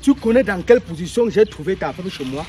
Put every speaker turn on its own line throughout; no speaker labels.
Tu connais dans quelle position j'ai trouvé ta femme chez moi?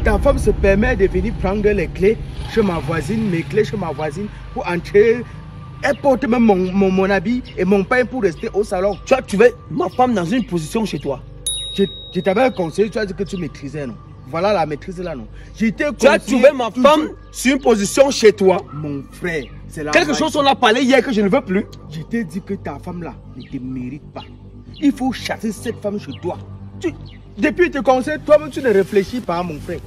Ta femme se permet de venir prendre les clés chez ma voisine, mes clés chez ma voisine pour entrer. Elle porte même mon habit et mon pain pour rester au salon.
Tu as trouvé ma femme dans une position chez toi.
Je t'avais conseillé, tu as dit que tu maîtrisais, non? Voilà la maîtrise là, non? Tu
as trouvé ma femme sur une position chez toi.
Mon frère, c'est la
quelque chose on a parlé hier que je ne veux plus.
Je t'ai dit que ta femme là ne te mérite pas. Il faut chasser cette femme chez toi. Depuis te conseille, toi-même tu ne réfléchis pas, mon frère.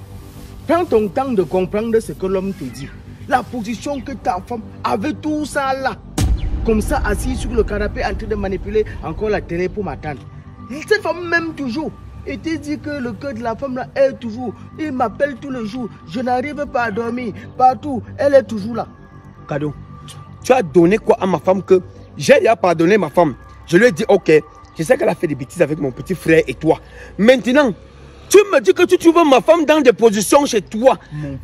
Prends ton temps de comprendre ce que l'homme te dit. La position que ta femme avait tout ça là. Comme ça, assis sur le canapé en train de manipuler encore la télé pour m'attendre. Cette femme m'aime toujours. Et te dit que le cœur de la femme là est toujours. Il m'appelle tous les jours. Je n'arrive pas à dormir. Partout, elle est toujours là.
Cadeau, tu as donné quoi à ma femme que j'ai déjà pardonné ma femme. Je lui ai dit ok, je sais qu'elle a fait des bêtises avec mon petit frère et toi. Maintenant, tu me dis que tu trouves ma femme dans des positions chez toi.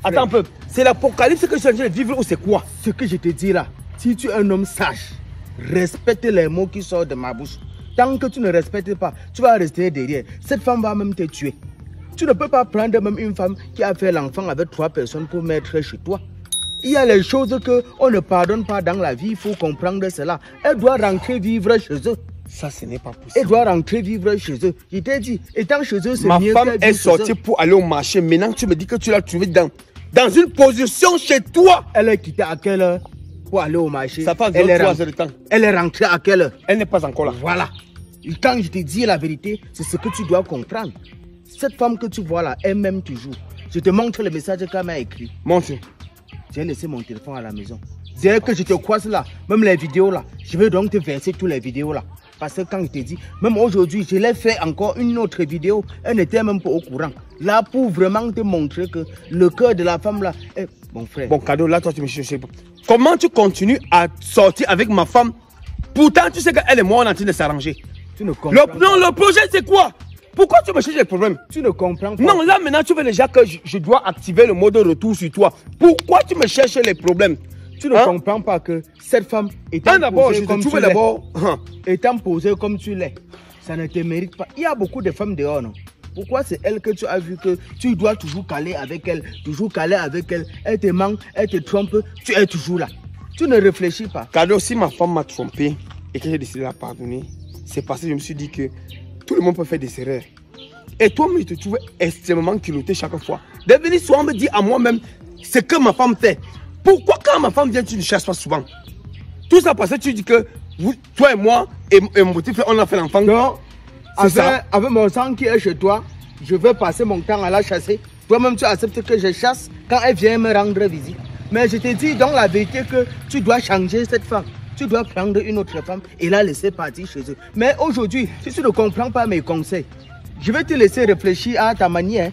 Attends un peu, c'est l'apocalypse que je suis en train de vivre ou c'est quoi?
Ce que je te dis là, si tu es un homme sage, respecte les mots qui sortent de ma bouche. Tant que tu ne respectes pas, tu vas rester derrière. Cette femme va même te tuer. Tu ne peux pas prendre même une femme qui a fait l'enfant avec 3 personnes pour mettre chez toi. Il y a les choses qu'on ne pardonne pas dans la vie, il faut comprendre cela. Elle doit rentrer vivre chez eux.
Ça, ce n'est pas possible.
Elle doit rentrer vivre chez eux. Je t'ai dit, étant chez eux, c'est mieux.
Ma femme est sortie pour aller au marché. Maintenant, tu me dis que tu l'as trouvée dans une position chez toi.
Elle est quittée à quelle heure pour aller au marché?
Ça fait 3 heures de temps.
Elle est rentrée à quelle heure?
Elle n'est pas encore là.
Voilà. Et quand je te dis la vérité, c'est ce que tu dois comprendre. Cette femme que tu vois là, elle m'aime toujours. Je te montre le message qu'elle m'a écrit.
Montre.
J'ai laissé mon téléphone à la maison. Dès que je te croise là, même les vidéos là, je vais donc te verser toutes les vidéos là. Parce que quand je te dis, même aujourd'hui, je l'ai fait encore une autre vidéo, elle n'était même pas au courant. Là, pour vraiment te montrer que le cœur de la femme là est mon frère.
Bon, Cadeau, là, toi, tu me cherches. Comment tu continues à sortir avec ma femme? Pourtant, tu sais qu'elle et moi, on est en train de s'arranger.
Tu ne comprends pas.
Non, le projet, c'est quoi? Pourquoi tu me cherches les problèmes?
Tu ne comprends pas.
Non, là, maintenant, tu veux déjà que je dois activer le mode retour sur toi. Pourquoi tu me cherches les problèmes?
Tu ne comprends pas que cette femme étant posée comme tu l'es, étant posée comme tu l'es, ça ne te mérite pas. Il y a beaucoup de femmes dehors, non? Pourquoi c'est elle que tu as vu que tu dois toujours caler avec elle, elle te manque, elle te trompe, tu es toujours là. Tu ne réfléchis pas.
Cadeau, si ma femme m'a trompé et que j'ai décidé de la pardonner, c'est parce que je me suis dit que tout le monde peut faire des erreurs. Et toi, je te trouvais extrêmement culotté chaque fois. De venir souvent me dire à moi-même ce que ma femme fait. Pourquoi quand ma femme vient, tu ne cherches pas souvent? Tout ça parce que tu dis que toi et moi et mon petit frère, on a fait l'enfant.
Non, avec mon sang qui est chez toi, je vais passer mon temps à la chasser. Toi-même, tu acceptes que je chasse quand elle vient me rendre visite. Mais je te dis donc la vérité que tu dois changer cette femme. Tu dois prendre une autre femme et la laisser partir chez eux. Mais aujourd'hui, si tu ne comprends pas mes conseils, je vais te laisser réfléchir à ta manière.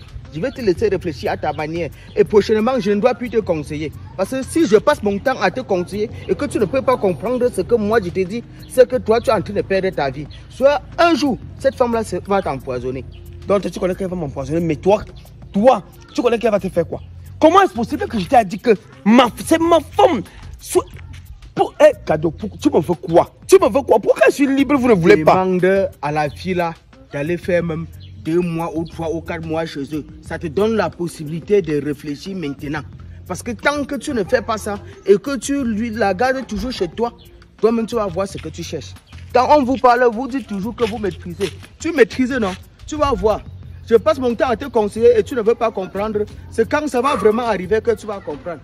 Et prochainement, je ne dois plus te conseiller. Parce que si je passe mon temps à te conseiller et que tu ne peux pas comprendre ce que moi je te dis, c'est que toi, tu es en train de perdre ta vie. Soit un jour, cette femme-là va t'empoisonner.
Donc, tu connais qu'elle va m'empoisonner, mais toi, tu connais qu'elle va te faire quoi? Comment est-ce possible que je t'ai dit que c'est ma femme? Cadeau, tu me veux quoi? Pourquoi je suis libre, vous ne voulez pas?
Demande à la fille là d'aller faire même 2 mois ou 3 ou 4 mois chez eux. Ça te donne la possibilité de réfléchir maintenant. Parce que tant que tu ne fais pas ça et que tu la gardes toujours chez toi, toi-même tu vas voir ce que tu cherches. Quand on vous parle, vous dites toujours que vous maîtrisez. Tu maîtrises, non? Tu vas voir. Je passe mon temps à te conseiller et tu ne veux pas comprendre. C'est quand ça va vraiment arriver que tu vas comprendre.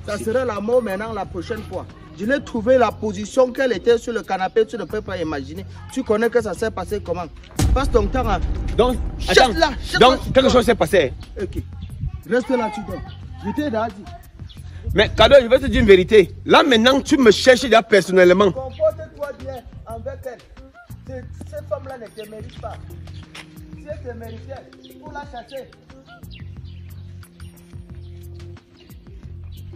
Ça serait la mort maintenant la prochaine fois. Je l'ai trouvé la position qu'elle était sur le canapé, tu ne peux pas imaginer. Tu connais que ça s'est passé comment? Passe ton temps à...
Donc, quelque chose s'est passé.
Ok. Reste là, tu dors. Je t'ai déjà dit.
Mais Cadeau, je vais te dire une vérité. Là maintenant, tu me cherches déjà personnellement.
Comporte-toi bien avec elle. Cette femme-là ne te mérite pas. Si elle te méritait, il faut la chasser.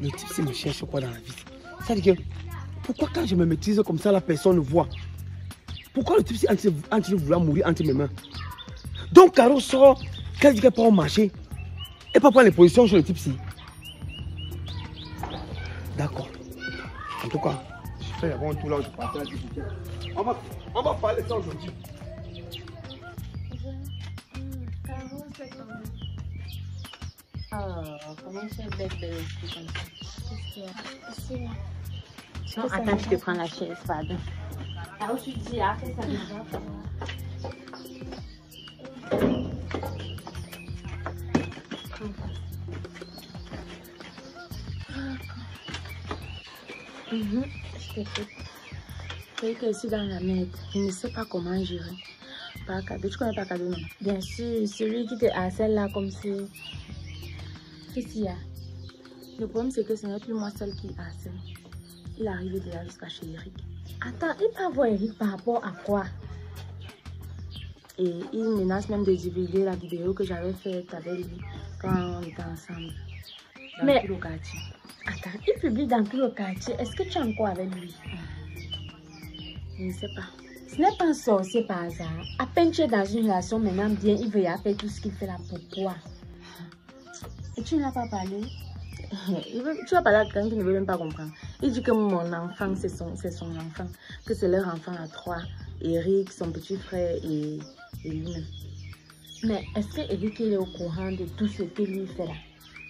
Le type, il me cherche quoi dans la vie? C'est-à-dire que, pourquoi quand je me maîtrise comme ça, la personne ne voit? Pourquoi le type, c'est en train de vouloir mourir entre mes mains? Donc, Caro sort, qu'elle dit qu'elle part au marché, et pas prendre les positions sur le type-ci. D'accord. En tout cas, je fais avant tout là où je partais à discuter. On va parler ça aujourd'hui.
fait quand même.
Oh, comment ça bête de l'esprit comme ça?
Qu'est-ce qu'il y a? Ici, là.
Non, attends, je te prends la chaise, pardon. Ah, où tu dis, ah, fais ça déjà. Je t'écoute. Je que je suis dans la merde. Je ne sais pas comment gérer. Pas cadeau. Tu connais pas cadeau, non? Bien sûr, celui qui te harcèle là comme si. Qu'est-ce qu'il y a? Le problème, c'est que ce n'est plus moi seule qui harcèle. Il est arrivé déjà jusqu'à chez Eric. Attends, il va voir Eric par rapport à quoi? Et il menace même de divulguer la vidéo que j'avais faite avec lui quand on était ensemble. Dans tout le quartier. Attends, il publie dans tout le quartier. Est-ce que tu es encore avec lui? Je ne sais pas. Ce n'est pas un sorcier par hasard. À peine tu es dans une relation maintenant bien, il veut y faire tout ce qu'il fait là. Pourquoi? Et tu n'as pas parlé? Tu vas parler à quelqu'un qui ne veut même pas comprendre. Il dit que mon enfant, c'est son enfant. Que c'est leur enfant à trois. Eric, son petit frère et lui-même. Mais est-ce que Eric est au courant de tout ce qu'il lui fait là?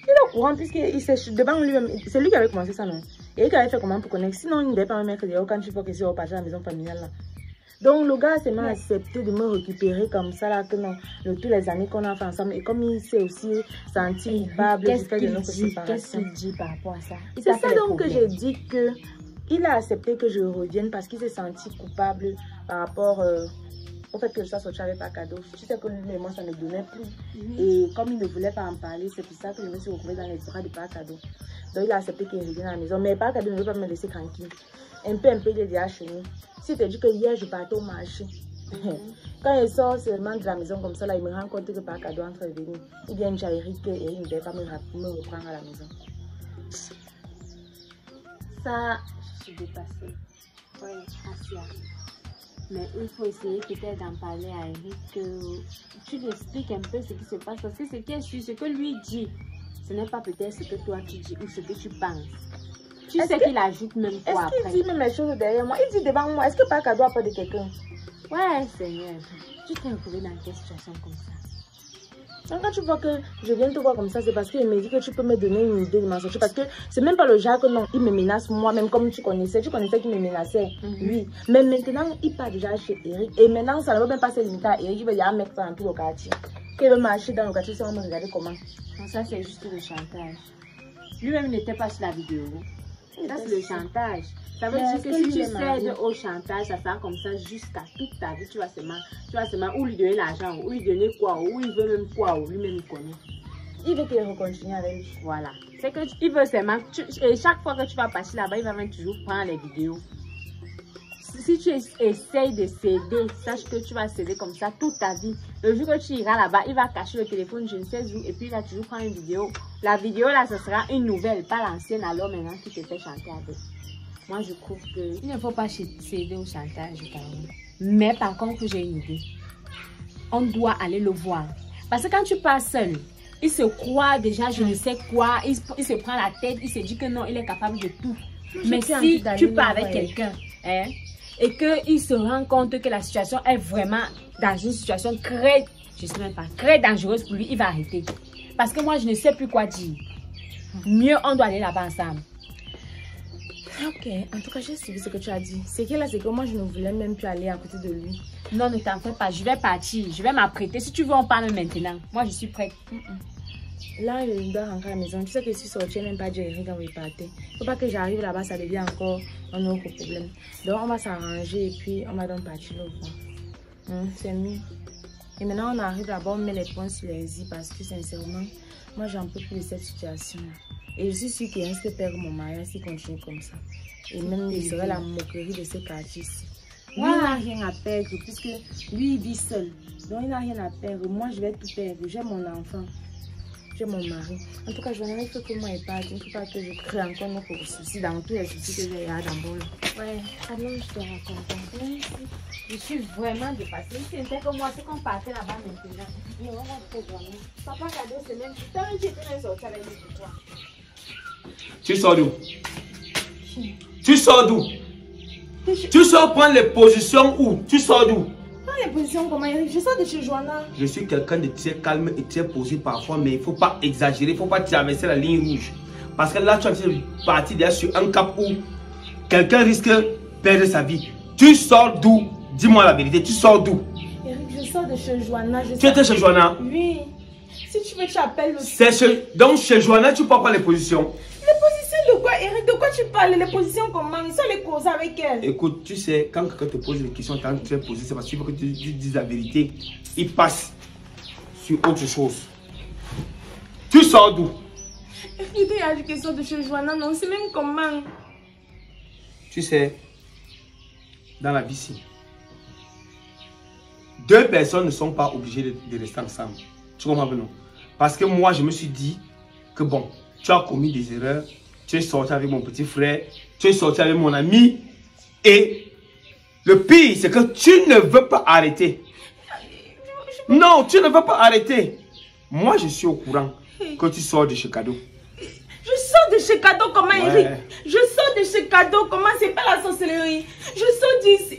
Il est au courant puisqu'il s'est devant lui-même. C'est lui qui avait commencé ça, non? Eric avait fait comment pour connaître? Sinon, il ne devait pas me mettre des hauts quand tu vois que c'est au passage à la maison familiale là. Donc le gars s'est même accepté de me récupérer comme ça là, que non, tous les années qu'on a fait ensemble. Et comme il s'est aussi senti coupable du fait de notre séparation. Qu'est-ce qu'il dit par rapport à ça? C'est ça donc que j'ai dit que il a accepté que je revienne parce qu'il s'est senti coupable par rapport au fait que je sois sortie avec pas cadeau. Tu sais que lui et moi ça ne donnait plus. Et comme il ne voulait pas en parler, c'est pour ça que je me suis retrouvée dans les bras de pas cadeau. Donc il a accepté qu'il revienne à la maison. Mais pas cadeau ne veut pas me laisser tranquille. Un peu, il est déjà chez nous. Si tu te dis que hier je partais au marché, quand il sort seulement de la maison comme ça, là, il me rend compte que par cadeau entre venir. Il vient chez Eric et il ne devait pas me reprendre à la maison. Ça, je suis dépassée. Oui, Asia. Mais il faut essayer peut-être d'en parler à Eric, que tu lui expliques un peu ce qui se passe. Parce que ce qui est sûr, ce que lui dit, ce n'est pas peut-être ce que toi tu dis ou ce que tu penses. Tu sais qu'il ajoute même quoi après. Est-ce qu'il dit même les choses derrière moi? Il dit devant moi. Est-ce que par cadeau après de quelqu'un? Ouais, Seigneur. Tu t'es retrouvé dans quelle situation comme ça? Donc quand tu vois que je viens te voir comme ça, c'est parce qu'il me dit que tu peux me donner une idée de ma sortie. Parce que c'est même pas le genre que non, il me menace moi-même comme tu connaissais. Tu connaissais qu'il me menaçait, lui. Mais maintenant, il part déjà chez Eric. Et maintenant, ça ne va même pas se limiter à Eric. Il va y avoir un mec dans tout le quartier. Qu'il veut marcher dans le quartier, ça va me regarder comment. Donc ça, c'est juste le chantage. Lui-même n'était pas sur la vidéo. Ça, c'est le chantage. Ça veut dire que si tu cèdes au chantage, ça sera comme ça jusqu'à toute ta vie. Tu vas seulement ou lui donner l'argent, ou lui donner quoi, ou il veut même quoi, ou lui-même il connaît. Il veut qu'il recontinue avec lui. Voilà. C'est que il veut seulement. Et chaque fois que tu vas passer là-bas, il va même toujours prendre les vidéos. Si tu essayes de céder, sache que tu vas céder comme ça toute ta vie. Le jour que tu iras là-bas, il va cacher le téléphone, je ne sais où, et puis il va toujours prendre une vidéo. La vidéo là, ce sera une nouvelle, pas l'ancienne alors maintenant qui te fait chanter avec. Moi, je trouve que il ne faut pas céder au chantage quand même. Mais par contre, j'ai une idée. On doit aller le voir. Parce que quand tu pars seul, il se croit déjà, je ne sais quoi, il se prend la tête, il se dit que non, il est capable de tout. Mais si tu pars avec quelqu'un, hein, et qu'il se rend compte que la situation est vraiment dans une situation très, je ne sais même pas, très dangereuse pour lui, il va arrêter. Parce que moi, je ne sais plus quoi dire. Mieux, on doit aller là-bas ensemble. Ok, en tout cas, j'ai suivi ce que tu as dit. C'est que là, c'est que moi, je ne voulais même plus aller à côté de lui. Non, ne t'en fais pas, je vais partir, je vais m'apprêter. Si tu veux, on parle maintenant. Moi, je suis prête. Là, il doit rentrer à la maison. Tu sais que si sorti, même pas Jerry quand il partait. Il ne faut pas que j'arrive là-bas, ça devient encore un autre problème. Donc, on va s'arranger et puis on va donc partir le voir. C'est mieux. Et maintenant, on arrive là-bas, on met les points sur les i parce que sincèrement, moi, j'en peux plus de cette situation. Et je suis sûre qu'il risque de perdre mon mariage s'il continue comme ça. Et même, il serait la moquerie de ce quartier-ci. Lui, il n'a rien à perdre puisque lui, il vit seul. Donc, il n'a rien à perdre. Moi, je vais tout perdre. J'ai mon enfant. J'ai mon mari. En tout cas, je vais faut que moi il parte. Il ne faut pas que je crée encore nos soucis dans tous les soucis que j'ai là dans le bol. Ouais, alors je te raconte. Je suis vraiment dépassée. C'était comme moi, c'est qu'on partait là-bas maintenant. Mais on va programmer. Papa cadeau, c'est même. Tant que j'étais sorti avec lui pour toi.
Tu sors d'où? Tu sors d'où? Tu sors prendre les positions où? Tu sors d'où?
les positions comment Eric? Je sors de chez Joanna.
Je suis quelqu'un de très calme et très posé parfois, mais il ne faut pas exagérer, il ne faut pas traverser la ligne rouge. Parce que là, tu es parti déjà sur un cap où quelqu'un risque de perdre sa vie. Tu sors d'où? Dis-moi la vérité, tu sors d'où?
Eric, je sors de chez Joanna.
Tu étais chez Joanna?
Oui. Si tu veux, tu appelles le...
Donc chez Joanna, tu parles pas les positions.
Les positions de quoi, Eric? De quoi tu parles? Les positions comment? Ils sont les causes avec elle.
Écoute, tu sais, quand quelqu'un te pose des questions, quand tu es posé, c'est parce qu'il veut que tu dises la vérité. Il passe sur autre chose. Tu sors d'où?
Eric, il y a des questions de chez Joanna, non, c'est même comment?
Tu sais, dans la vie ici, deux personnes ne sont pas obligées de rester ensemble. Tu comprends non? Parce que moi, je me suis dit que bon, tu as commis des erreurs, tu es sorti avec mon petit frère, tu es sorti avec mon ami, et le pire, c'est que tu ne veux pas arrêter. Non, tu ne veux pas arrêter. Moi, je suis au courant que tu sors de chez Cadeau.
Je sors de chez Cadeau comment,
Ouais.
Eric? Je sors de chez Cadeau comment? C'est pas la sorcellerie. Je sors d'ici.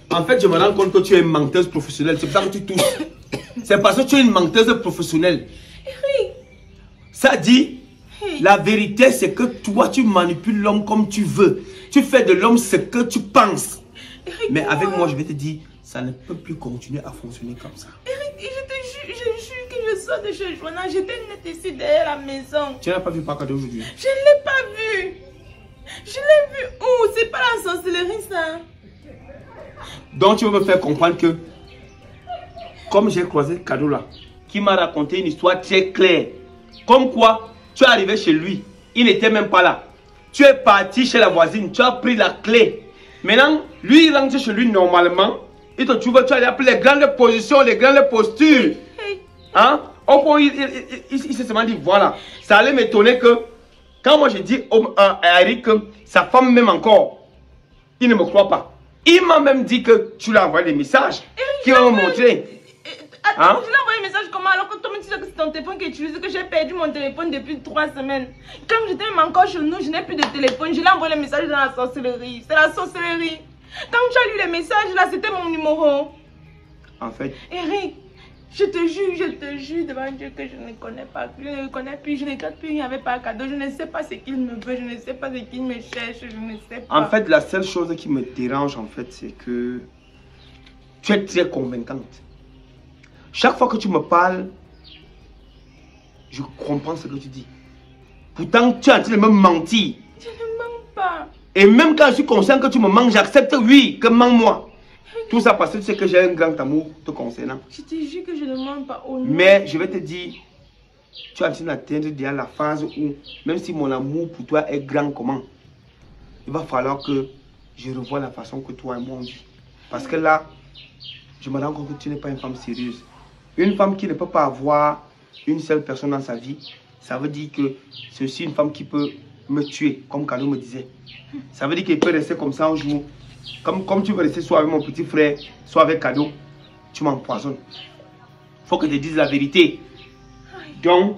En fait, je me rends compte que tu es une menteuse professionnelle. C'est pour ça que tu tousses. C'est parce que tu es une menteuse professionnelle.
Eric.
Ça dit,
Hey.
la vérité, c'est que toi, tu manipules l'homme comme tu veux. Tu fais de l'homme ce que tu penses.
Eric,
Mais avec moi, je vais te dire, ça ne peut plus continuer à fonctionner comme ça.
Eric, je jure que je sors de chez Joanna. J'étais nette ici derrière la maison.
Tu n'as pas vu Paca d'aujourd'hui?
Je ne l'ai pas vu. Je l'ai vu où? C'est pas la sorcellerie, ça.
Donc, tu veux me faire comprendre que, comme j'ai croisé Cadeau là, qui m'a raconté une histoire très claire, comme quoi, tu es arrivé chez lui, il n'était même pas là. Tu es parti chez la voisine, tu as pris la clé. Maintenant, lui, il rentre chez lui normalement, il te trouve, tu as appelé les grandes positions, les grandes postures.
Hey.
Hein? Au point, il s'est seulement dit, voilà, ça allait m'étonner que, quand moi je dis à Eric que sa femme m'aime encore, il ne me croit pas. Il m'a même dit que tu lui as envoyé des messages qui vont me montrer.
Attends,
Hein?
tu l'as envoyé un message comment alors que toi-même tu sais que c'est ton téléphone qui est utilisé, que j'ai perdu mon téléphone depuis 3 semaines. Quand j'étais même encore chez nous, je n'ai plus de téléphone. Je l'ai envoyé le message dans la sorcellerie. C'est la sorcellerie. Quand tu as lu les messages là, c'était mon numéro.
En fait,
Eric, je te jure devant Dieu que je ne connais pas. Je ne le connais plus, je ne regarde plus, il n'y avait pas Cadeau. Je ne sais pas ce qu'il me veut, je ne sais pas ce qu'il me cherche, je ne sais pas.
en fait, la seule chose qui me dérange, en fait, c'est que tu es très convaincante. Chaque fois que tu me parles, je comprends ce que tu dis. Pourtant, tu es en train de me mentir.
Je ne mens pas.
Et même quand je suis conscient que tu me mens, j'accepte, oui, que mens-moi. Tout ça parce que tu sais que j'ai un grand amour te concernant.
Je te jure que je ne mens pas. Oh non.
Mais je vais te dire, tu es en train d'atteindre déjà la phase où, même si mon amour pour toi est grand comment, il va falloir que je revoie la façon que toi et moi on vit. Parce que là, je me rends compte que tu n'es pas une femme sérieuse. Une femme qui ne peut pas avoir une seule personne dans sa vie, ça veut dire que c'est aussi une femme qui peut me tuer, comme Cadeau me disait. Ça veut dire qu'elle peut rester comme ça un jour. Comme tu veux rester soit avec mon petit frère, soit avec Cadeau, tu m'empoisonnes. Il faut que je te dise la vérité. Donc,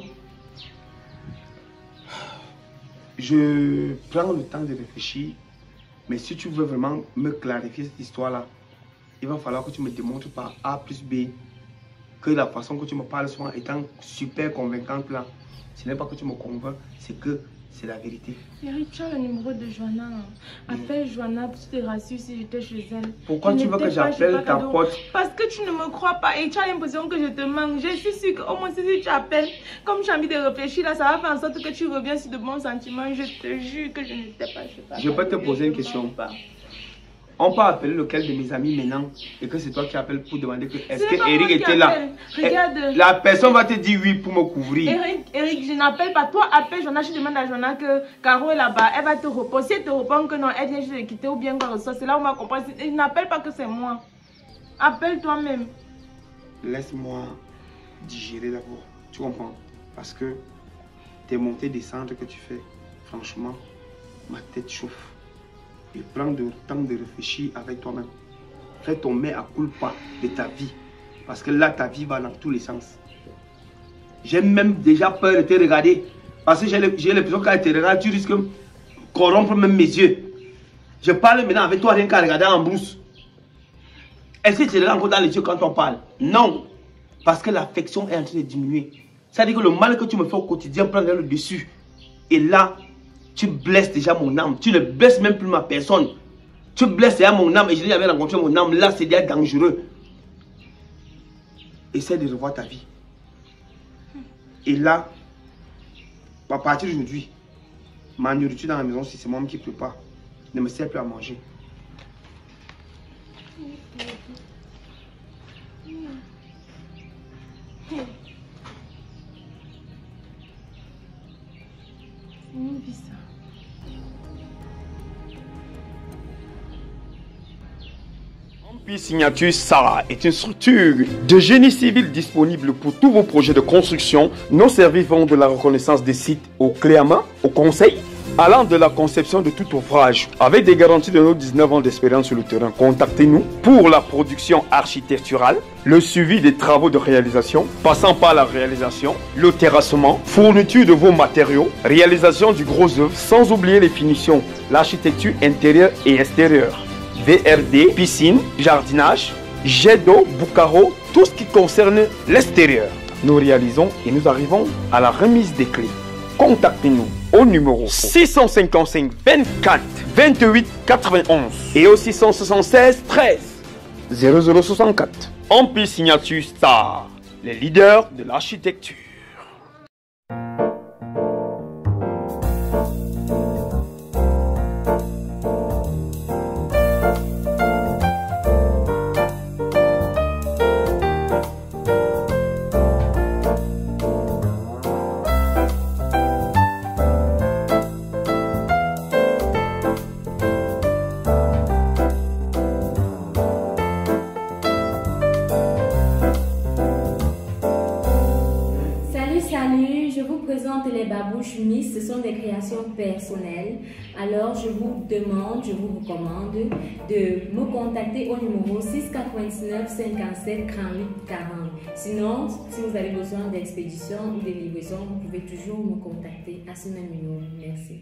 je prends le temps de réfléchir. Mais si tu veux vraiment me clarifier cette histoire-là, il va falloir que tu me démontres par A plus B que la façon que tu me parles souvent étant super convaincante là, ce n'est pas que tu me convaincs, c'est que c'est la vérité.
Eric, tu as le numéro de Joanna. Appelle Joanna pour te rassurer si j'étais chez elle.
Pourquoi tu veux que j'appelle ta pote?
Parce que tu ne me crois pas et tu as l'impression que je te manque. Je suis sûre qu'au moins si tu appelles, comme tu as envie de réfléchir là, ça va faire en sorte que tu reviens sur de bons sentiments. Je te jure que je n'étais pas chez toi.
Je peux te poser une question. On peut appeler lequel de mes amis maintenant et que c'est toi qui appelles pour demander que est-ce que Eric était là.
Regarde.
La personne va te dire oui pour me couvrir.
Eric, je n'appelle pas. Toi, appelle Joanna, je demande à Joanna que Caro est là-bas. Elle va te répondre. Si elle te répond que non, elle vient juste de quitter ou bien qu'on reçoit, c'est là où on va comprendre. Je n'appelle pas que c'est moi. Appelle toi-même.
Laisse-moi digérer d'abord. Tu comprends? Parce que tes montées descentes que tu fais, franchement, ma tête chauffe. Et prends le temps de réfléchir avec toi-même. Fais ton mea culpa de ta vie. Parce que là, ta vie va dans tous les sens. J'ai même déjà peur de te regarder. Parce que j'ai l'impression que quand tu te regardes, tu risques de corrompre même mes yeux. Je parle maintenant avec toi rien qu'à regarder en brousse. Est-ce que tu es encore dans les yeux quand on parle? Non. Parce que l'affection est en train de diminuer. C'est-à-dire que le mal que tu me fais au quotidien prend le dessus. Et là, tu blesses déjà mon âme. Tu ne blesses même plus ma personne. Tu blesses déjà mon âme et je n'ai jamais rencontré mon âme. Là, c'est déjà dangereux. Essaie de revoir ta vie. Et là, à partir d'aujourd'hui, ma nourriture dans la maison, c'est moi qui prépare. Ne me sert plus à manger.
Ampy Signature Sarah est une structure de génie civil disponible pour tous vos projets de construction. Nos services vont de la reconnaissance des sites au clé à main, au conseil, allant de la conception de tout ouvrage. Avec des garanties de nos 19 ans d'expérience sur le terrain, contactez-nous pour la production architecturale, le suivi des travaux de réalisation, passant par la réalisation, le terrassement, fourniture de vos matériaux, réalisation du gros œuvre, sans oublier les finitions, l'architecture intérieure et extérieure. VRD, piscine, jardinage, jet d'eau, boucaro, tout ce qui concerne l'extérieur. Nous réalisons et nous arrivons à la remise des clés. Contactez-nous au numéro 655 24 28 91 et au 676 13 0064. Ampy Signature Star, les leaders de l'architecture.
Salut, je vous présente les babouches Miss, ce sont des créations personnelles. Alors je vous demande, je vous recommande de me contacter au numéro 699 57 38 40. Sinon, si vous avez besoin d'expédition ou de livraison, vous pouvez toujours me contacter à ce même numéro. Merci.